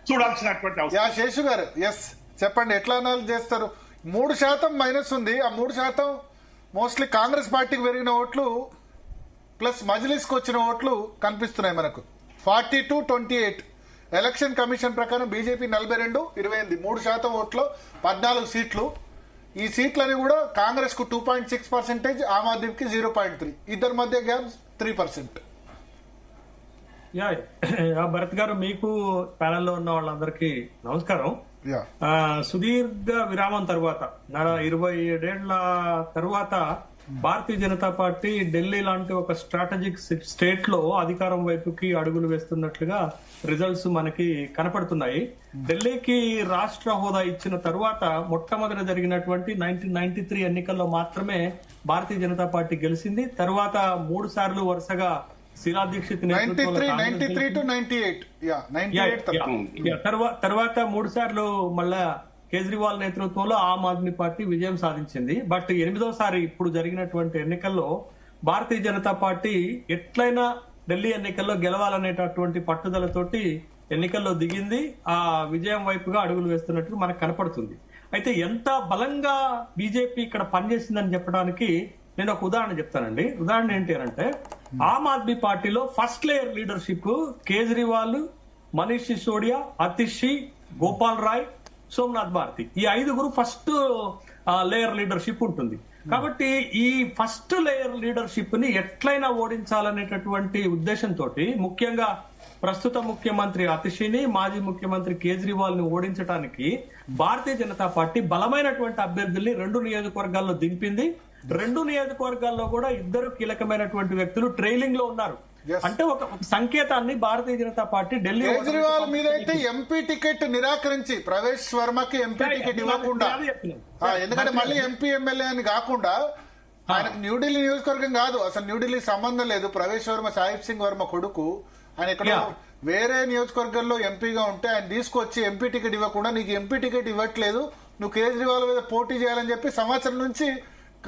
చూడాల్సినటువంటి అవసరం. శేషు గారు ఎస్ చెప్పండి, ఎట్లా అనాలి చేస్తారు? 3% మైనస్ ఉంది. ఆ 3% మోస్ట్లీ కాంగ్రెస్ పార్టీకి పెరిగిన ఓట్లు ప్లస్ మజ్లిస్ కు వచ్చిన ఓట్లు కనిపిస్తున్నాయి మనకు. 42-28 ఎలక్షన్ కమిషన్ ప్రకారం బీజేపీ 42, 28 3% ఓట్లు 14 సీట్లు. ఈ సీట్లని కూడా కాంగ్రెస్ కు 2.6%, ఆమ్ ఆద్మీకి 0.3, ఇద్దరి మధ్య గ్యాప్ 3%. భరత్ గారు, మీకు ప్యానెల్లో ఉన్న వాళ్ళందరికీ నమస్కారం. సుదీర్ఘ విరామం తర్వాత 27 ఏళ్ల తర్వాత భారతీయ జనతా పార్టీ ఢిల్లీ లాంటి ఒక స్ట్రాటజిక్ స్టేట్ లో అధికారం వైపుకి అడుగులు వేస్తున్నట్లుగా రిజల్ట్స్ మనకి కనపడుతున్నాయి. ఢిల్లీకి రాష్ట్ర హోదా ఇచ్చిన తరువాత మొట్టమొదట జరిగినటువంటి 1993 ఎన్నికల్లో మాత్రమే భారతీయ జనతా పార్టీ గెలిచింది. తర్వాత 3 సార్లు వరుసగా శీలా దీక్షిత్ తర్వాత 3 సార్లు మళ్ళా కేజ్రీవాల్ నేతృత్వంలో ఆమ్ ఆద్మీ పార్టీ విజయం సాధించింది. బట్ 8వ ఇప్పుడు జరిగినటువంటి ఎన్నికల్లో భారతీయ జనతా పార్టీ ఎట్లయినా ఢిల్లీ ఎన్నికల్లో గెలవాలనేటటువంటి పట్టుదలతోటి ఎన్నికల్లో దిగింది. ఆ విజయం వైపుగా అడుగులు వేస్తున్నట్టు మనకు కనపడుతుంది. అయితే ఎంత బలంగా బీజేపీ ఇక్కడ పనిచేసిందని చెప్పడానికి నేను ఒక ఉదాహరణ చెప్తానండి. ఉదాహరణ ఏంటి అంటే, ఆమ్ ఆద్మీ పార్టీలో first layer leadership Kejriwal, Manish Sisodia, Atishi, Gopal Rai, Somnath Bharti, ఈ 5గురు ఫస్ట్ లేయర్ లీడర్షిప్ ఉంటుంది. కాబట్టి ఈ ఫస్ట్ లేయర్ లీడర్షిప్ ని ఎట్లయినా ఓడించాలనేటటువంటి ఉద్దేశంతో ముఖ్యంగా ప్రస్తుత ముఖ్యమంత్రి అతిషిని, మాజీ ముఖ్యమంత్రి కేజ్రీవాల్ ని ఓడించడానికి భారతీయ జనతా పార్టీ బలమైనటువంటి అభ్యర్థుల్ని 2 నియోజకవర్గాల్లో దింపింది. 2 నియోజకవర్గాల్లో కూడా 2 కీలకమైనటువంటి వ్యక్తులు ట్రైలింగ్ లో ఉన్నారు. అంటే ఒక సంకేతాన్ని భారతీయ జనతా పార్టీ ఢిల్లీ కేజ్రీవాల్ మీద అయితే ఎంపీ టికెట్ నిరాకరించి ప్రవేశ్ వర్మకి ఎంపీ టికెట్ ఇవ్వకుండా, ఎందుకంటే మళ్ళీ ఎంపీ ఎమ్మెల్యే అని కాకుండా ఆయనకు న్యూఢిల్లీ నియోజకవర్గం కాదు, అసలు న్యూఢిల్లీకి సంబంధం లేదు. ప్రవేశ్ వర్మ సాహిబ్ సింగ్ వర్మ కొడుకు, ఆయన ఇక్కడ వేరే నియోజకవర్గంలో ఎంపీగా ఉంటే ఆయన తీసుకొచ్చి ఎంపీ టికెట్ ఇవ్వకుండా నీకు ఎంపీ టికెట్ ఇవ్వట్లేదు, నువ్వు కేజ్రీవాల్ మీద పోటీ చేయాలని చెప్పి సంవత్సరం నుంచి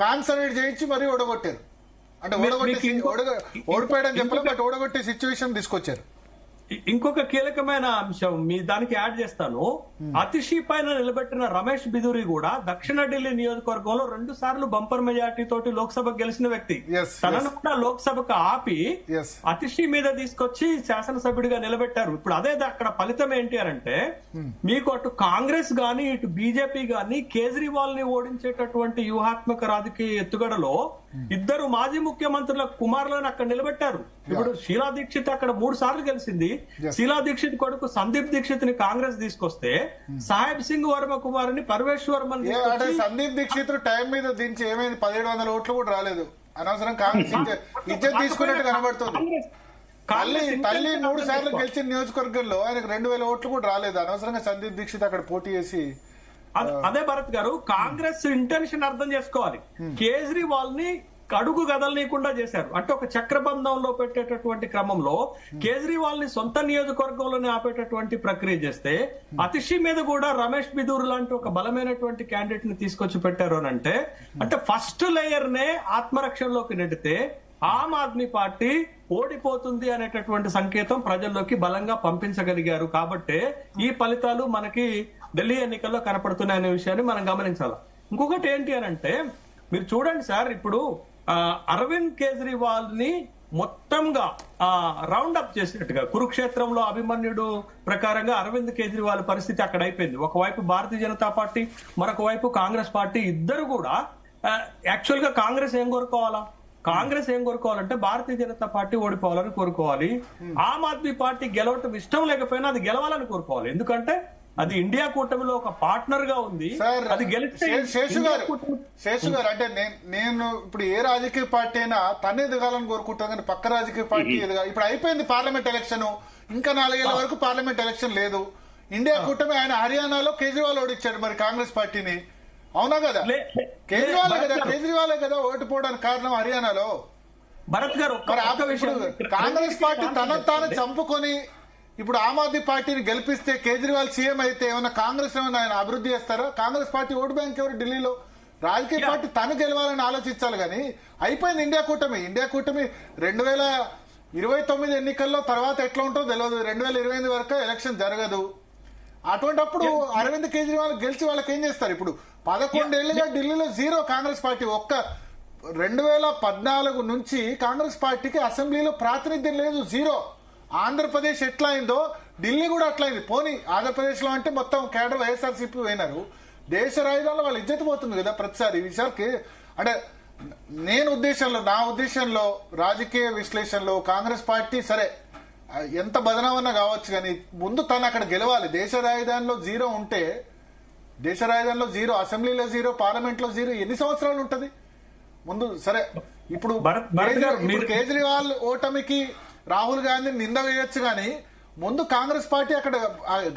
కాన్సన్ట్రేట్ చేయించి మరీ ఓడగొట్టారు. అంటే ఓడిపోయాడని చెప్పలే, బట్ ఓడగొట్టే సిచ్యువేషన్ తీసుకొచ్చారు. ఇంకొక కీలకమైన అంశం మీ దానికి యాడ్ చేస్తాను. అతిషి పైన నిలబెట్టిన రమేష్ బిదూరి కూడా దక్షిణ ఢిల్లీ నియోజకవర్గంలో 2 సార్లు బంపర్ మెజార్టీ తోటి లోక్సభకు గెలిచిన వ్యక్తి. తనను కూడా లోక్సభకు ఆపి అతిషి మీద తీసుకొచ్చి శాసనసభ్యుడిగా నిలబెట్టారు. ఇప్పుడు అదే అక్కడ ఫలితం ఏంటి అంటే, మీకు అటు కాంగ్రెస్ గాని ఇటు బీజేపీ గాని కేజ్రీవాల్ ని ఓడించేటటువంటి వ్యూహాత్మక రాజకీయ ఎత్తుగడలో 2 మాజీ ముఖ్యమంత్రుల కుమారులను అక్కడ నిలబెట్టారు. ఇప్పుడు షీలా దీక్షిత్ అక్కడ 3 సార్లు గెలిచింది. శీలా దీక్షిత్ కొడుకు సందీప్ దీక్షిత్ ని కాంగ్రెస్ తీసుకొస్తే సాహెబ్ సింగ్ వర్మ కుమారుని పరమేశ్ వర్మ. సందీప్ దీక్షిత్ టైం మీద దించి ఏమైంది, 1700 ఓట్లు కూడా రాలేదు. అనవసరం కాంగ్రెస్ ఇజ్జత్ తీసుకున్నట్టు కనబడుతుంది. తల్లి 3 సార్లు గెలిచిన నియోజకవర్గంలో ఆయనకు 2000 ఓట్లు కూడా రాలేదు. అనవసరంగా సందీప్ దీక్షిత్ అక్కడ పోటీ చేసి. అదే భరత్ గారు, కాంగ్రెస్ ఇంటెన్షన్ అర్థం చేసుకోవాలి. కేజ్రీవాల్ ని అడుగు గదలనీయకుండా చేశారు. అంటే ఒక చక్రబంధంలో పెట్టేటటువంటి క్రమంలో కేజ్రీవాల్ ని సొంత నియోజకవర్గంలోనే ఆపేటటువంటి ప్రక్రియ చేస్తే, అతిషి మీద కూడా రమేష్ బిదూర్ లాంటి ఒక బలమైనటువంటి క్యాండిడేట్ ని తీసుకొచ్చి పెట్టారు అని అంటే ఫస్ట్ లేయర్ నే ఆత్మరక్షణలోకి నెడితే ఆమ్ ఆద్మీ పార్టీ ఓడిపోతుంది అనేటటువంటి సంకేతం ప్రజల్లోకి బలంగా పంపించగలిగారు. కాబట్టి ఈ ఫలితాలు మనకి ఢిల్లీ ఎన్నికల్లో కనపడుతున్నాయనే విషయాన్ని మనం గమనించాలి. ఇంకొకటి ఏంటి అని అంటే, మీరు చూడండి సార్, ఇప్పుడు అరవింద్ కేజ్రీవాల్ ని మొత్తంగా రౌండ్ అప్ చేసినట్టుగా కురుక్షేత్రంలో అభిమన్యుడు ప్రకారంగా అరవింద్ కేజ్రీవాల్ పరిస్థితి అక్కడ అయిపోయింది. ఒకవైపు భారతీయ జనతా పార్టీ, మరొక వైపు కాంగ్రెస్ పార్టీ, ఇద్దరు కూడా యాక్చువల్ గా కాంగ్రెస్ ఏం కోరుకోవాలంటే భారతీయ జనతా పార్టీ ఓడిపోవాలని కోరుకోవాలి. ఆమ్ ఆద్మీ పార్టీ గెలవటం ఇష్టం లేకపోయినా అది గెలవాలని కోరుకోవాలి. ఎందుకంటే అది ఇండియా కూటమిలో ఒక పార్ట్నర్ గా ఉంది. అది గెలిస్తే శేషు గారు అంటే నేను ఇప్పుడు ఏ రాజకీయ పార్టీ అయినా తను ఎదగాలని కోరుకుంటాను, కానీ పక్క రాజకీయ పార్టీ ఎదగాలి. ఇప్పుడు అయిపోయింది పార్లమెంట్ ఎలక్షన్, ఇంకా 4 ఏళ్ల వరకు పార్లమెంట్ ఎలక్షన్ లేదు. ఇండియా కూటమి ఆయన హర్యానాలో కేజ్రీవాల్ ఓడించాడు మరి కాంగ్రెస్ పార్టీని, అవునా కదా? కేజ్రీవాలే కదా ఓడిపోవడానికి కారణం హర్యానాలో. భరత్ గారు, కాంగ్రెస్ పార్టీ తాను చంపుకొని ఇప్పుడు ఆమ్ ఆద్మీ పార్టీని గెలిపిస్తే కేజ్రీవాల్ సీఎం అయితే ఏమన్నా కాంగ్రెస్ ఏమన్నా ఆయన అభివృద్ధి చేస్తారా? కాంగ్రెస్ పార్టీ ఓటు బ్యాంక్ ఎవరు ఢిల్లీలో? రాజకీయ పార్టీ తను గెలవాలని ఆలోచించాలి. కానీ అయిపోయింది ఇండియా కూటమి 2029 ఎన్నికల్లో తర్వాత ఎట్లా ఉంటుందో తెలియదు. 2028 వరకు ఎలక్షన్ జరగదు. అటువంటిప్పుడు అరవింద్ కేజ్రీవాల్ గెలిచి వాళ్ళకి ఏం చేస్తారు? ఇప్పుడు 11 ఏళ్లుగా ఢిల్లీలో జీరో కాంగ్రెస్ పార్టీ. 2014 నుంచి కాంగ్రెస్ పార్టీకి అసెంబ్లీలో ప్రాతినిధ్యం లేదు, జీరో. ఆంధ్రప్రదేశ్ ఎట్లా అయిందో ఢిల్లీ కూడా అట్లా అయింది. పోనీ ఆంధ్రప్రదేశ్ లో అంటే మొత్తం కేడర్ వైఎస్ఆర్సీపీ పోయినారు, దేశ రాజధానిలో వాళ్ళ ఇజ్జత్ పోతుంది కదా ప్రతిసారి. ఈ విషయానికి అంటే నా ఉద్దేశంలో రాజకీయ విశ్లేషణలో కాంగ్రెస్ పార్టీ సరే ఎంత బదనామన్నా కావచ్చు, కానీ ముందు తను అక్కడ గెలవాలి. దేశ రాజధానిలో జీరో ఉంటే, దేశ రాజధానిలో జీరో, అసెంబ్లీలో జీరో, పార్లమెంట్ లో జీరో, ఎన్ని సంవత్సరాలు ఉంటది ముందు? సరే, ఇప్పుడు కేజ్రీవాల్ ఓటమికి రాహుల్ గాంధీ నింద వేయొచ్చు, కానీ ముందు కాంగ్రెస్ పార్టీ అక్కడ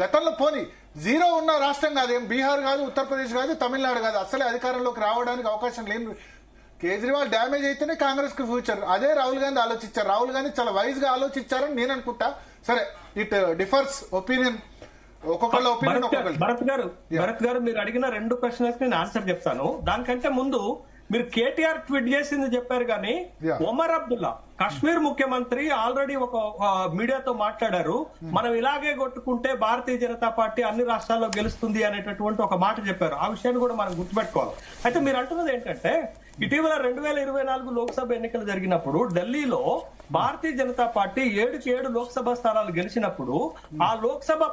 గతంలో పోని జీరో ఉన్న రాష్ట్రం కాదు, ఏం బీహార్ కాదు, ఉత్తరప్రదేశ్ కాదు, తమిళనాడు కాదు, అసలే అధికారంలోకి రావడానికి అవకాశం లేని. కేజ్రీవాల్ డ్యామేజ్ అయితేనే కాంగ్రెస్ కి ఫ్యూచర్. అదే రాహుల్ గాంధీ ఆలోచించారు. రాహుల్ గాంధీ చాలా వైజ్ గా ఆలోచించారని నేను అనుకుంటా. సరే, ఇట్ డిఫర్స్ ఒపీనియన్, ఒక్కొక్కళ్ళ ఒపీనియన్ ఒక్కొక్కరు. భరత్ గారు మీరు అడిగిన 2 ప్రశ్నలకు నేను ఆన్సర్ చెప్తాను. దానికంటే ముందు మీరు కేటీఆర్ ట్వీట్ చేసింది చెప్పారు, కానీ ఒమర్ అబ్దుల్లా కశ్మీర్ ముఖ్యమంత్రి ఆల్రెడీ ఒక మీడియాతో మాట్లాడారు. మనం ఇలాగే కొట్టుకుంటే భారతీయ జనతా పార్టీ అన్ని రాష్ట్రాల్లో గెలుస్తుంది అనేటటువంటి ఒక మాట చెప్పారు. ఆ విషయాన్ని కూడా మనం గుర్తుపెట్టుకోవాలి. అయితే మీరు అంటున్నది ఏంటంటే, ఇటీవల 2024 లోక్సభ ఎన్నికలు జరిగినప్పుడు ఢిల్లీలో భారతీయ జనతా పార్టీ 7 లోక్సభ స్థానాలు గెలిచినప్పుడు ఆ లోక్సభ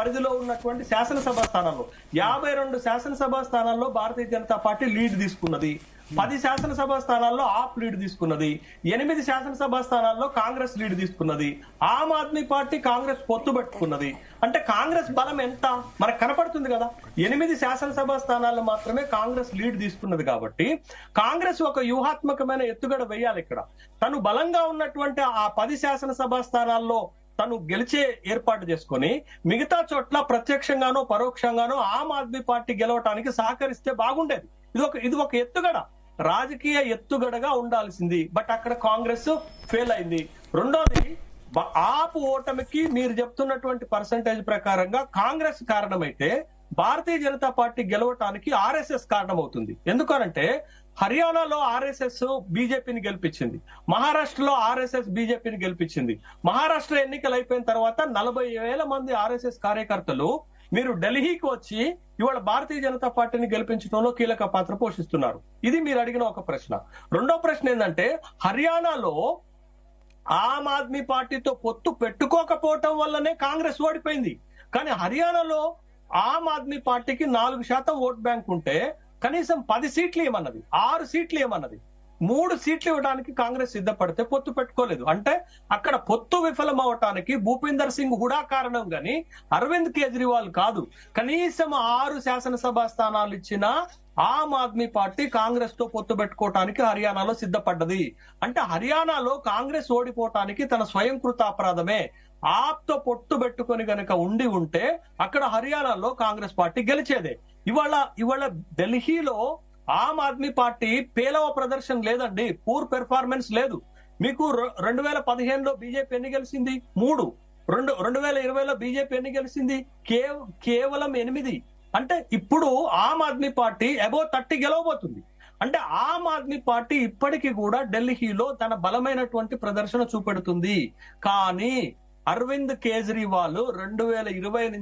పరిధిలో ఉన్నటువంటి శాసనసభ స్థానాల్లో 52 శాసనసభ స్థానాల్లో భారతీయ జనతా పార్టీ లీడ్ తీసుకున్నది. 10 శాసనసభ స్థానాల్లో ఆప్ లీడ్ తీసుకున్నది. 8 శాసనసభ స్థానాల్లో కాంగ్రెస్ లీడ్ తీసుకున్నది. ఆమ్ ఆద్మీ పార్టీ కాంగ్రెస్ పొత్తు పెట్టుకున్నది. అంటే కాంగ్రెస్ బలం ఎంత మనకు కనపడుతుంది కదా. 8 శాసనసభ స్థానాల్లో మాత్రమే కాంగ్రెస్ లీడ్ తీసుకున్నది. కాబట్టి కాంగ్రెస్ ఒక వ్యూహాత్మకమైన ఎత్తుగడ వేయాలి. ఇక్కడ తను బలంగా ఉన్నటువంటి ఆ 10 శాసనసభ స్థానాల్లో తను గెలిచే ఏర్పాటు చేసుకుని మిగతా చోట్ల ప్రత్యక్షంగానో పరోక్షంగానో ఆమ్ ఆద్మీ పార్టీ గెలవటానికి సహకరిస్తే బాగుండేది. ఇది ఒక ఎత్తుగడ, రాజకీయ ఎత్తుగడగా ఉండాల్సింది. బట్ అక్కడ కాంగ్రెస్ ఫెయిల్ అయింది. రెండోది, ఆపు ఓటమికి మీరు చెప్తున్నటువంటి పర్సంటేజ్ ప్రకారంగా కాంగ్రెస్ కారణమైతే భారతీయ జనతా పార్టీ గెలవటానికి ఆర్ఎస్ఎస్ కారణమవుతుంది. ఎందుకనంటే హర్యానాలో ఆర్ఎస్ఎస్ బీజేపీని గెలిపించింది, మహారాష్ట్రలో ఆర్ఎస్ఎస్ బీజేపీని గెలిపించింది. మహారాష్ట్ర ఎన్నికలు అయిపోయిన తర్వాత 40,000 మంది ఆర్ఎస్ఎస్ కార్యకర్తలు మీరు ఢిల్లీకి వచ్చి ఇవాళ భారతీయ జనతా పార్టీని గెలిపించడంలో కీలక పాత్ర పోషిస్తున్నారు. ఇది మీరు అడిగిన ఒక ప్రశ్న. రెండో ప్రశ్న ఏంటంటే, హర్యానాలో ఆమ్ ఆద్మీ పార్టీతో పొత్తు పెట్టుకోకపోవటం వల్లనే కాంగ్రెస్ ఓడిపోయింది. కానీ హర్యానాలో ఆమ్ ఆద్మీ పార్టీకి 4% ఓట్ బ్యాంక్ ఉంటే కనీసం 10 సీట్లు ఏమన్నది, 6 సీట్లు ఏమన్నది, 3 సీట్లు ఇవ్వడానికి కాంగ్రెస్ సిద్ధపడితే పొత్తు పెట్టుకోలేదు. అంటే అక్కడ పొత్తు విఫలమవటానికి భూపీందర్ సింగ్ హుడా కారణం గాని అరవింద్ కేజ్రీవాల్ కాదు. కనీసం 6 శాసనసభ స్థానాలు ఇచ్చిన ఆమ్ ఆద్మీ పార్టీ కాంగ్రెస్ తో పొత్తు పెట్టుకోవటానికి హర్యానాలో సిద్ధపడ్డది. అంటే హర్యానాలో కాంగ్రెస్ ఓడిపోవటానికి తన స్వయంకృత అపరాధమే. ఆప్ తో పొత్తు పెట్టుకొని గనక ఉంటే అక్కడ హర్యానాలో కాంగ్రెస్ పార్టీ గెలిచేదే. ఇవాళ ఢిల్లీలో ఆమ్ ఆద్మీ పార్టీ పేలవ ప్రదర్శన లేదండి, పూర్ పెర్ఫార్మెన్స్ లేదు. మీకు 2015లో బీజేపీ ఎన్ని గెలిచింది? 3. 2020లో బీజేపీ ఎన్ని గెలిచింది? కేవలం 8. అంటే ఇప్పుడు ఆమ్ ఆద్మీ పార్టీ అబౌవ్ 30 గెలవబోతుంది. అంటే ఆమ్ ఆద్మీ పార్టీ ఇప్పటికీ కూడా ఢిల్లీలో తన బలమైనటువంటి ప్రదర్శన చూపెడుతుంది. కానీ అరవింద్ కేజ్రీవాల్ 2020